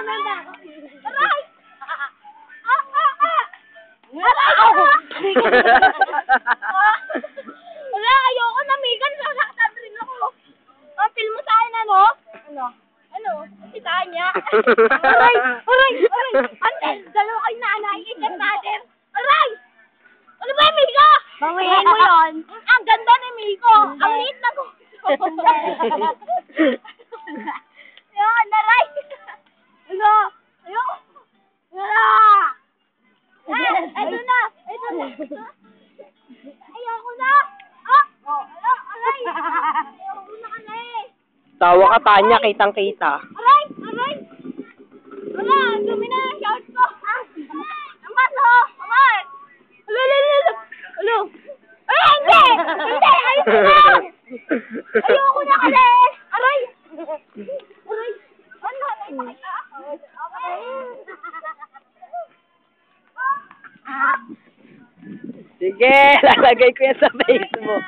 naman ba? Aray! Wala, ayoko na, Megan. Sasaktan rin ako. Feel mo sa akin, ano? Ano? Kita niya? Aray! Antes, dalawa kayo nanay. Ikat natin. Aray! Ano ba, Miko? Bawiin mo yun. Ang ganda ni Miko. Ang liit na ko. Yun, aray! Ano? Ayoko. Wala! Ito na! Ayoko na! Aray! Ayoko na ka na eh! Tawa ka, Tanya, kitang-kita. Aray! Wala! Dumi na ang short ko! Amat o! Amat! Alo! Ay, hindi! Hindi! Ayoko na! Ayoko na ka na eh! Aray! Ano? Nakita ako? Sige, lalagay ko yan sa Facebook.